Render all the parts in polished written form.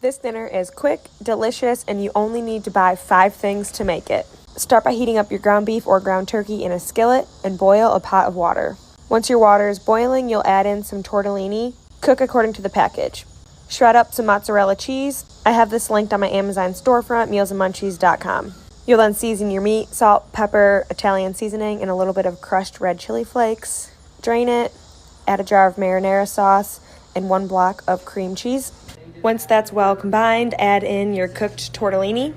This dinner is quick, delicious, and you only need to buy 5 things to make it. Start by heating up your ground beef or ground turkey in a skillet and boil a pot of water. Once your water is boiling, you'll add in some tortellini. Cook according to the package. Shred up some mozzarella cheese. I have this linked on my Amazon storefront, mealsandmunchies.com. You'll then season your meat, salt, pepper, Italian seasoning, and a little bit of crushed red chili flakes. Drain it, add a jar of marinara sauce, and 1 block of cream cheese. Once that's well combined, add in your cooked tortellini.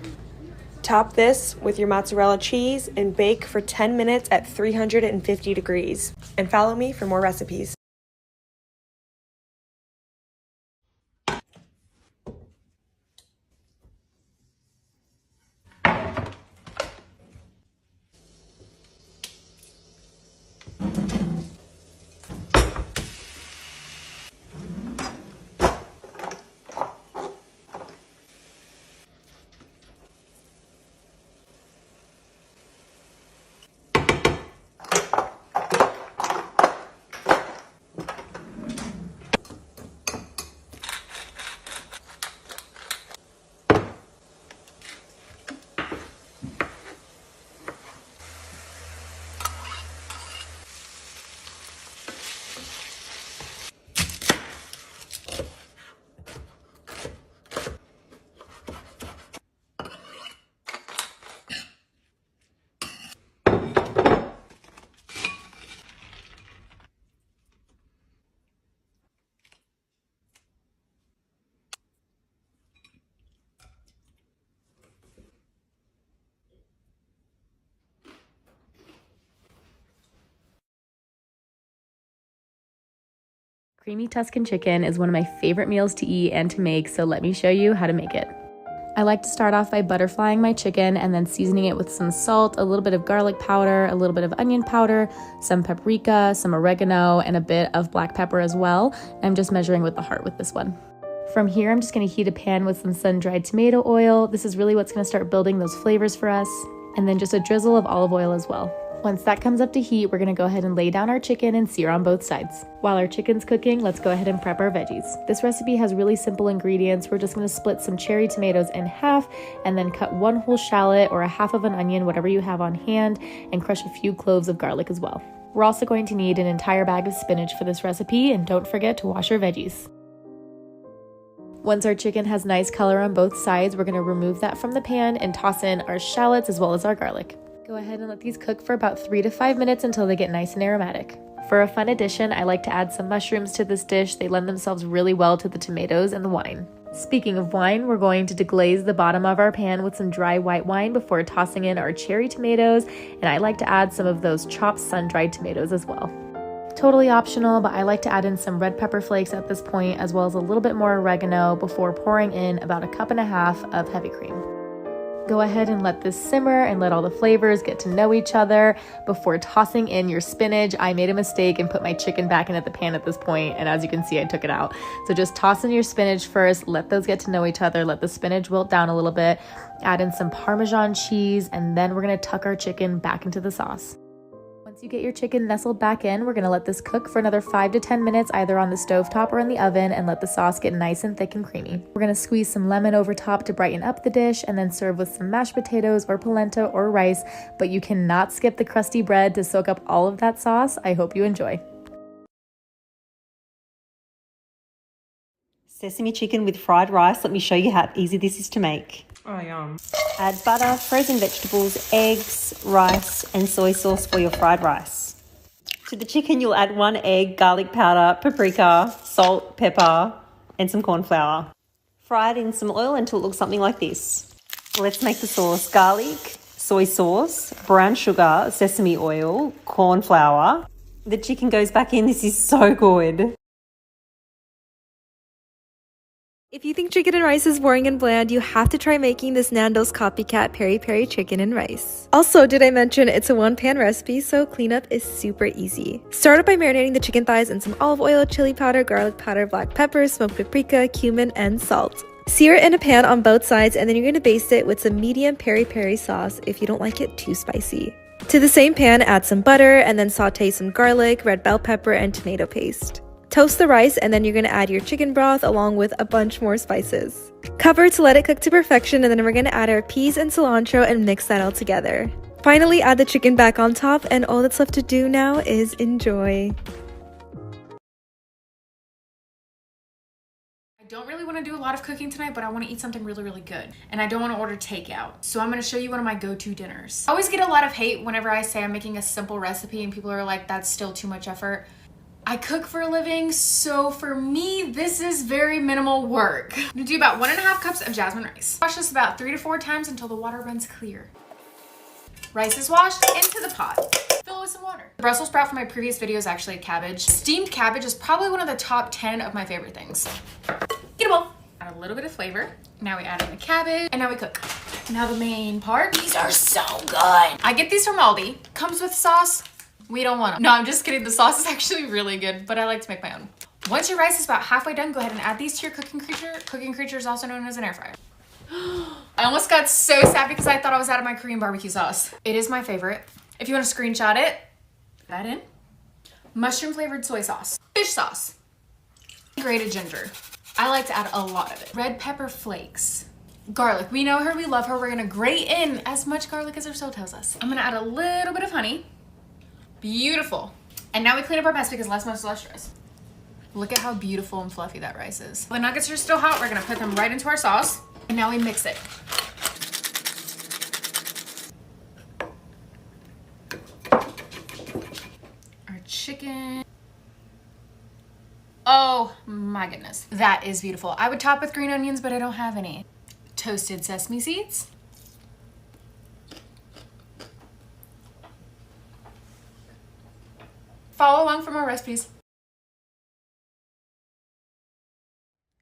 Top this with your mozzarella cheese and bake for 10 minutes at 350 degrees. And follow me for more recipes. Creamy Tuscan chicken is one of my favorite meals to eat and to make, so let me show you how to make it. I like to start off by butterflying my chicken and then seasoning it with some salt, a little bit of garlic powder, a little bit of onion powder, some paprika, some oregano, and a bit of black pepper as well. I'm just measuring with the heart with this one. From here, I'm just going to heat a pan with some sun-dried tomato oil. This is really what's going to start building those flavors for us. And then just a drizzle of olive oil as well. Once that comes up to heat, we're gonna go ahead and lay down our chicken and sear on both sides. While our chicken's cooking, let's go ahead and prep our veggies. This recipe has really simple ingredients. We're just gonna split some cherry tomatoes in half and then cut 1 whole shallot or a half of an onion, whatever you have on hand, and crush a few cloves of garlic as well. We're also going to need an entire bag of spinach for this recipe, and don't forget to wash your veggies. Once our chicken has nice color on both sides, we're gonna remove that from the pan and toss in our shallots as well as our garlic. Go ahead and let these cook for about 3 to 5 minutes until they get nice and aromatic. For a fun addition, I like to add some mushrooms to this dish. They lend themselves really well to the tomatoes and the wine. Speaking of wine, we're going to deglaze the bottom of our pan with some dry white wine before tossing in our cherry tomatoes, and I like to add some of those chopped sun-dried tomatoes as well. Totally optional, but I like to add in some red pepper flakes at this point, as well as a little bit more oregano before pouring in about 1.5 cups of heavy cream. Go ahead and let this simmer and let all the flavors get to know each other before tossing in your spinach. I made a mistake and put my chicken back into the pan at this point, and as you can see, I took it out. So just toss in your spinach first, let those get to know each other, let the spinach wilt down a little bit, add in some Parmesan cheese, and then we're gonna tuck our chicken back into the sauce. Once you get your chicken nestled back in, we're gonna let this cook for another 5 to 10 minutes, either on the stovetop or in the oven, and let the sauce get nice and thick and creamy. We're gonna squeeze some lemon over top to brighten up the dish, and then serve with some mashed potatoes or polenta or rice, but you cannot skip the crusty bread to soak up all of that sauce. I hope you enjoy. Sesame chicken with fried rice. Let me show you how easy this is to make. Oh, yum. Add butter, frozen vegetables, eggs, rice, and soy sauce for your fried rice. To the chicken, you'll add 1 egg, garlic powder, paprika, salt, pepper, and some corn flour. Fry it in some oil until it looks something like this. Let's make the sauce. Garlic, soy sauce, brown sugar, sesame oil, corn flour. The chicken goes back in. This is so good. If you think chicken and rice is boring and bland, you have to try making this Nando's copycat peri peri chicken and rice. Also, did I mention it's a 1-pan recipe, so cleanup is super easy. Start up by marinating the chicken thighs in some olive oil, chili powder, garlic powder, black pepper, smoked paprika, cumin, and salt. Sear it in a pan on both sides, and then you're going to baste it with some medium peri peri sauce if you don't like it too spicy. To the same pan, add some butter, and then saute some garlic, red bell pepper, and tomato paste. Toast the rice, and then you're going to add your chicken broth along with a bunch more spices. Cover to let it cook to perfection, and then we're going to add our peas and cilantro and mix that all together. Finally, add the chicken back on top, and all that's left to do now is enjoy. I don't really want to do a lot of cooking tonight, but I want to eat something really, really good. And I don't want to order takeout. So I'm going to show you one of my go-to dinners. I always get a lot of hate whenever I say I'm making a simple recipe and people are like, that's still too much effort. I cook for a living, so for me, this is very minimal work. I'm gonna do about 1.5 cups of jasmine rice. Wash this about 3 to 4 times until the water runs clear. Rice is washed into the pot. Fill it with some water. The Brussels sprout from my previous video is actually a cabbage. Steamed cabbage is probably one of the top 10 of my favorite things. Get a bowl. Add a little bit of flavor. Now we add in the cabbage, and now we cook. Now the main part. These are so good. I get these from Aldi. Comes with sauce. We don't want them. No, I'm just kidding. The sauce is actually really good, but I like to make my own. Once your rice is about halfway done, go ahead and add these to your cooking creature. Cooking creature is also known as an air fryer. I almost got so sad because I thought I was out of my Korean barbecue sauce. It is my favorite. If you want to screenshot it, put that in. Mushroom flavored soy sauce. Fish sauce. Grated ginger. I like to add a lot of it. Red pepper flakes. Garlic. We know her, we love her. We're gonna grate in as much garlic as her soul tells us. I'm gonna add a little bit of honey. Beautiful. And now we clean up our mess because less mess, less stress. Look at how beautiful and fluffy that rice is. The nuggets are still hot. We're gonna put them right into our sauce. And now we mix it. Our chicken. Oh my goodness. That is beautiful. I would top with green onions, but I don't have any. Toasted sesame seeds. Follow along for more recipes.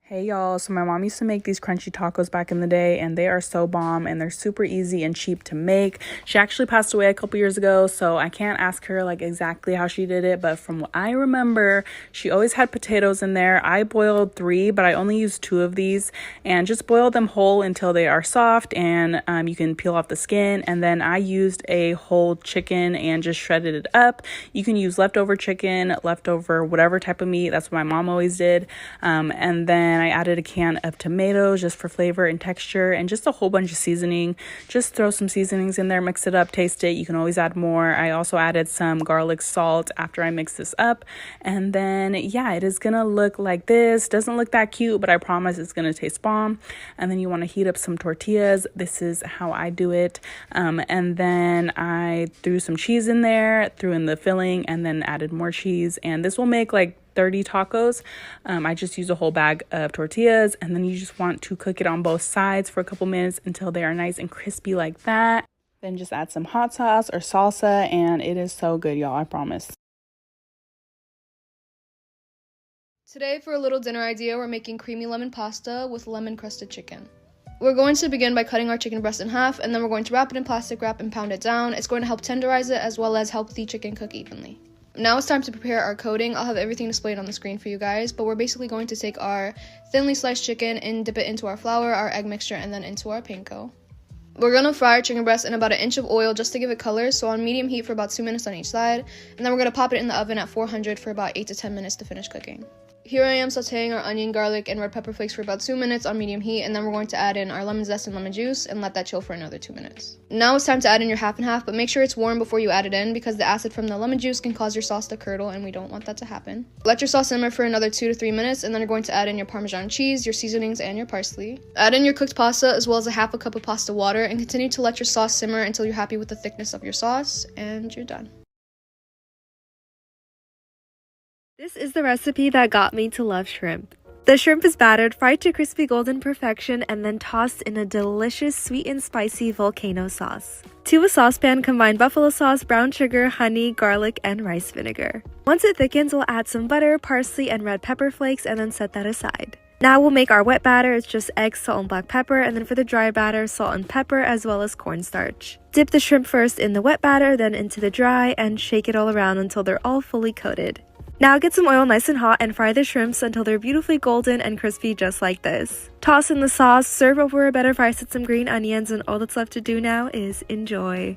Hey y'all, so my mom used to make these crunchy tacos back in the day, and they are so bomb, and they're super easy and cheap to make. She actually passed away a couple years ago, so I can't ask her like exactly how she did it, but from what I remember, she always had potatoes in there. I boiled 3, but I only used 2 of these, and just boil them whole until they are soft, and you can peel off the skin. And then I used a whole chicken and just shredded it up. You can use leftover chicken, leftover whatever type of meat. That's what my mom always did. And then I added a can of tomatoes just for flavor and texture, and just a whole bunch of seasoning. Just throw some seasonings in there, mix it up, taste it. You can always add more. I also added some garlic salt after I mixed this up. And then yeah, it is gonna look like this. Doesn't look that cute, but I promise it's gonna taste bomb. And then you want to heat up some tortillas. This is how I do it. And then I threw some cheese in there, threw in the filling, and then added more cheese. And this will make like 30 tacos. I just use a whole bag of tortillas, and then you just want to cook it on both sides for a couple minutes until they are nice and crispy like that. Then just add some hot sauce or salsa, and it is so good, y'all, I promise. Today, for a little dinner idea, we're making creamy lemon pasta with lemon crusted chicken. We're going to begin by cutting our chicken breast in half, and then we're going to wrap it in plastic wrap and pound it down. It's going to help tenderize it as well as help the chicken cook evenly. Now it's time to prepare our coating. I'll have everything displayed on the screen for you guys, but we're basically going to take our thinly sliced chicken and dip it into our flour, our egg mixture, and then into our panko. We're going to fry our chicken breast in about 1 inch of oil just to give it color, so on medium heat for about 2 minutes on each side, and then we're going to pop it in the oven at 400 for about 8 to 10 minutes to finish cooking. Here I am sauteing our onion, garlic, and red pepper flakes for about 2 minutes on medium heat, and then we're going to add in our lemon zest and lemon juice and let that chill for another 2 minutes. Now it's time to add in your half and half, but make sure it's warm before you add it in because the acid from the lemon juice can cause your sauce to curdle, and we don't want that to happen. Let your sauce simmer for another 2 to 3 minutes, and then you're going to add in your Parmesan cheese, your seasonings, and your parsley. Add in your cooked pasta as well as a half a cup of pasta water, and continue to let your sauce simmer until you're happy with the thickness of your sauce, and you're done. This is the recipe that got me to love shrimp. The shrimp is battered, fried to crispy golden perfection, and then tossed in a delicious sweet and spicy volcano sauce. To a saucepan, combine buffalo sauce, brown sugar, honey, garlic, and rice vinegar. Once it thickens, we'll add some butter, parsley, and red pepper flakes, and then set that aside. Now we'll make our wet batter. It's just eggs, salt, and black pepper, and then for the dry batter, salt and pepper, as well as cornstarch. Dip the shrimp first in the wet batter, then into the dry, and shake it all around until they're all fully coated. Now get some oil nice and hot and fry the shrimps until they're beautifully golden and crispy just like this. Toss in the sauce, serve over a bed of rice with some green onions, and all that's left to do now is enjoy.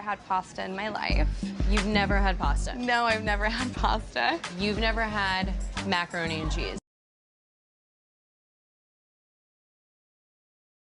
had pasta in my life. You've never had pasta? No, I've never had pasta. You've never had macaroni and cheese?